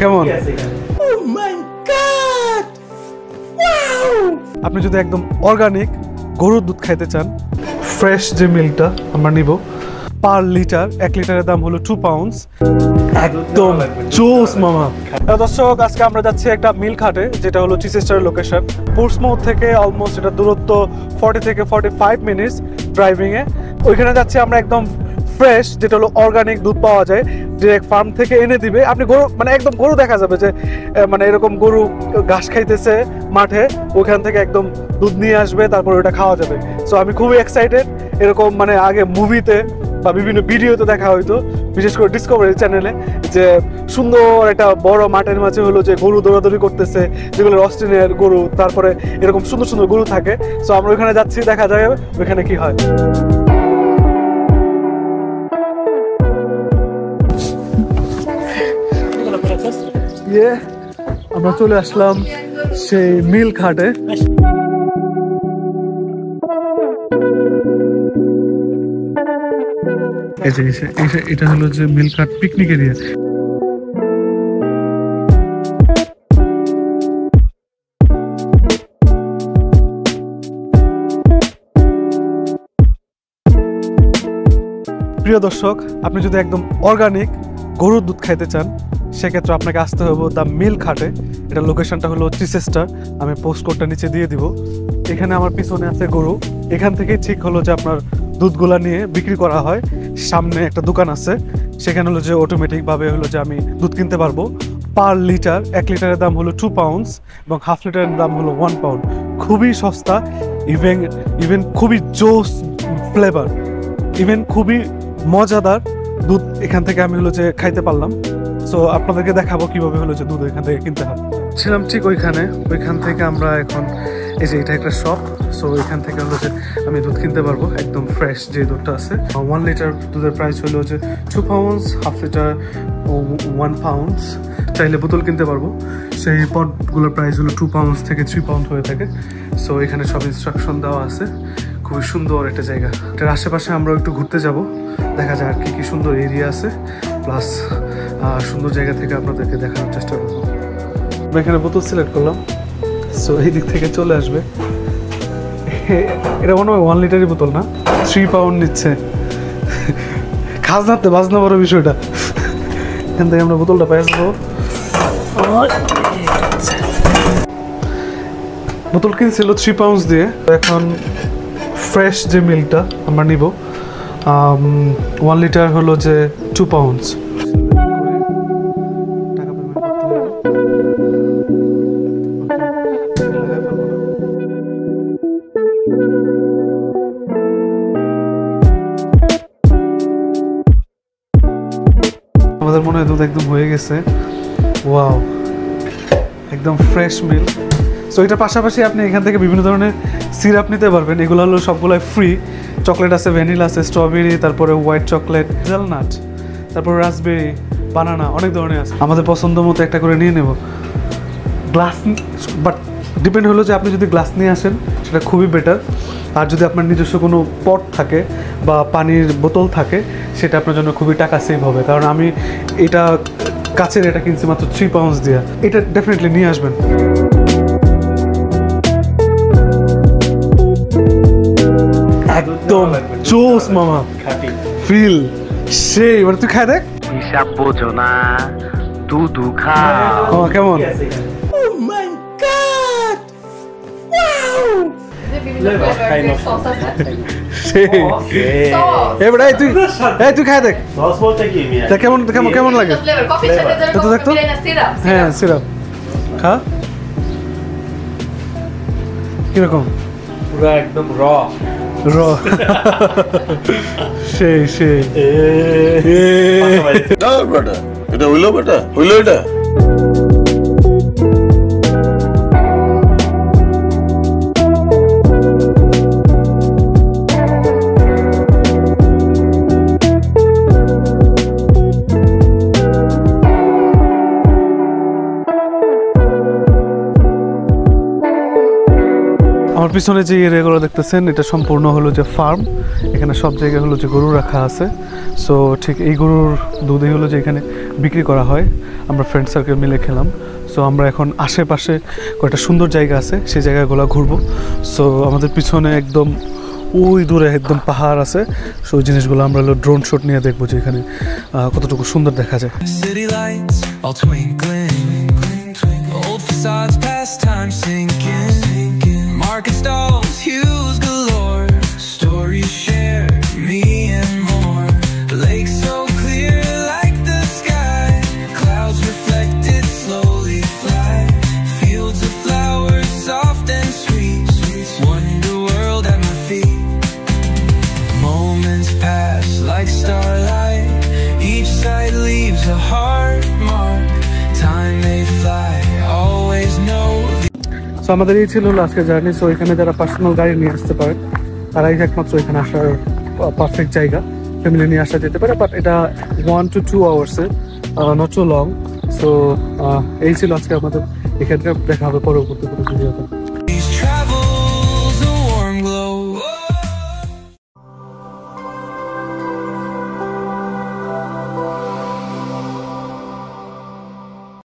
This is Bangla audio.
কেমন? আপনি যদি একদম অর্গানিক গরুর দুধ খাইতে চান, ফ্রেশ যে মিল্কটা আমরা নিব পার লিটার, 1 লিটারের দাম হলো 2 পাউন্ডস। একদম জোস মামা। দর্শক, আজকে আমরা যাচ্ছি একটা মিল্ক হাটে, যেটা হলো চিচেস্টারের লোকেশন। পোর্টসমাউথ থেকে অলমোস্ট এটা দূরত্ব 40 থেকে 45 মিনিটস ড্রাইভিংয়ে। ওইখানে যাচ্ছি আমরা একদম ফ্রেশ, যেটা হলো অর্গানিক দুধ পাওয়া যায়, ডিরেক্ট ফার্ম থেকে এনে দিবে। আপনি গরু মানে একদম গরু দেখা যাবে যে মানে এরকম গরু ঘাস খাইতেছে মাঠে, ওখান থেকে একদম দুধ নিয়ে আসবে, তারপর ওটা খাওয়া যাবে। সো আমি খুবই এক্সাইটেড। এরকম মানে আগে মুভিতে বা বিভিন্ন ভিডিওতে দেখা হইতো, বিশেষ করে ডিসকভারি চ্যানেলে, যে সুন্দর একটা বড় মাঠের মাঝে হলো যে গরু দৌড়াদৌড়ি করতেছে, যেগুলো অস্ট্রেলিয়ার গরু, তারপরে এরকম সুন্দর সুন্দর গরু থাকে। সো আমরা ওইখানে যাচ্ছি, দেখা যায় ওইখানে কি হয়। আমরা চলে আসলাম সেই মিল্ক হাটে। এটা হলো যে মিল্ক হাট পিকনিক এরিয়া। প্রিয় দর্শক, আপনি যদি একদম অর্গানিক গরুর দুধ খাইতে চান, সেক্ষেত্রে আপনাকে আসতে হবে দ্য মিল্ক হাটে। এটা লোকেশনটা হলো চিচেস্টার। আমি পোস্ট কোডটা নিচে দিয়ে দিব। এখানে আমার পিছনে আছে গরু। এখান থেকে ঠিক হলো যে আপনার দুধগুলা নিয়ে বিক্রি করা হয়। সামনে একটা দোকান আছে, সেখানে হলো যে অটোমেটিকভাবে হলো যে আমি দুধ কিনতে পারবো। পার লিটার, 1 লিটারের দাম হলো 2 পাউন্ডস এবং হাফ লিটারের দাম হলো 1 পাউন্ড। খুবই সস্তা, ইভেন খুবই জোস ফ্লেভার, ইভেন খুবই মজাদার দুধ এখান থেকে আমি হলো যে খাইতে পারলাম। সো আপনাদেরকে দেখাবো কিভাবে হলো যে দুধ এখান থেকে কিনতে হয়। ছিলাম ঠিক ওইখান থেকে আমরা এখন এই যে এটা একটা শপ। সো এখান থেকে হলো যে আমি দুধ কিনতে পারবো একদম ফ্রেশ যে দুধটা আছে। 1 লিটার দুধের প্রাইস হলো যে 2 পাউন্ডস, হাফ লিটার 1 পাউন্ডস। চাইলে বোতল কিনতে পারবো। সেই পটগুলোর প্রাইস হলো 2 পাউন্ডস থেকে 3 পাউন্ড হয়ে থাকে। সো এখানে সব ইনস্ট্রাকশন দেওয়া আছে। খুবই সুন্দর একটা জায়গা। এটার আশেপাশে আমরা একটু ঘুরতে যাব, দেখা যায় আর কি কি সুন্দর এরিয়া আছে, প্লাস সুন্দর জায়গা থেকে আপনাদেরকে দেখানোর চেষ্টা করবো। আমরা এখানে বোতল সিলেক্ট করলাম। সো এই দিক থেকে চলে আসবে। এটা মনে হয় 1 লিটারই বোতল না, 3 পাউন্ড নিচ্ছে। খাজনাতে বাজনা বড় বিষয়টা। এখান থেকে আমরা বোতলটা পেয়ে যাবো। বোতল কিনছিল 3 পাউন্ডস দিয়ে। এখন ফ্রেশ যে মিল্কটা আমরা নিব 1 লিটার হলো যে 2 পাউন্ডস। আমাদের মনে হয় দুধ একদম হয়ে গেছে। ওয়াও, একদম ফ্রেশ মিল্ক। সো এটার পাশাপাশি আপনি এখান থেকে বিভিন্ন ধরনের সিরাপ নিতে পারবেন। এগুলো হলো সবগুলো ফ্রি। চকলেট আছে, ভ্যানিলা আছে, স্ট্রবেরি, তারপরে হোয়াইট চকলেট, হেজেলনাট, তারপরে রাসবেরি, বানানা, অনেক ধরনের আছে। আমাদের পছন্দ মতো একটা করে নিয়ে নেব। গ্লাস, বাট ডিপেন্ড হলো যে আপনি যদি গ্লাস নিয়ে আসেন সেটা খুবই বেটার। আর যদি আপনার নিজস্ব কোনো পট থাকে বা পানির বোতল থাকে, সেটা আপনার জন্য খুবই টাকা সেভ হবে। কারণ আমি এটা কাছের এটা কিনছি মাত্র 3 পাউন্ডস দিয়ে। এটা ডেফিনেটলি নিয়ে আসবেন। একদম জোস মামা, ফিল সেই। মানে তুই খাই দেখ। হিসাব বোঝো না, দুধ খাও। কেমন? তুই খাই দেখ কেমন কেমন কেমন লাগে। দেখতো, হ্যাঁ সিরাপ খা। কিরকম? পুরো একদম র সেই এটা হইলো বেটা, হইলো এটা। আমার পিছনে যে এরিয়াগুলো দেখতেছেন এটা সম্পূর্ণ হলো যে ফার্ম। এখানে সব জায়গায় হলো যে গরু রাখা আছে। সো ঠিক এই গরুর দুধই হলো যে এখানে বিক্রি করা হয়। আমরা ফ্রেন্ড সার্কেল মিলে খেলাম। সো আমরা এখন আশেপাশে কয়েকটা সুন্দর জায়গা আছে, সেই জায়গাগুলো ঘুরবো। সো আমাদের পিছনে একদম ওই দূরে একদম পাহাড় আছে। সো ওই জিনিসগুলো আমরা হলো ড্রোন শট নিয়ে দেখবো যে এখানে কতটুকু সুন্দর দেখা যায়। City lights all twinkling, old facades past time sinking, market stalls, hues galore, stories shared, me and more. The lake so clear like the sky, clouds reflected slowly fly, fields of flowers soft and sweet, wonder world at my feet. Moments pass like starlight, each side leaves a heart mark, time may fly, always know. So আমাদের এই ছিল আজকের জার্নি। সো এখানে যারা পার্সোনাল গাড়ি নিয়ে আসতে পারে তারাই একমাত্র এখানে আসার পারফেক্ট জায়গা। ফ্যামিলি নিয়ে আসা যেতে পারে, বাট এটা 1 to 2 আওয়ার্সে, নট সো লং। সো এই ছিল আজকে আমাদের এখানকার। দেখা হবে পরবর্তী কোনো ভিডিওতে। He's traveled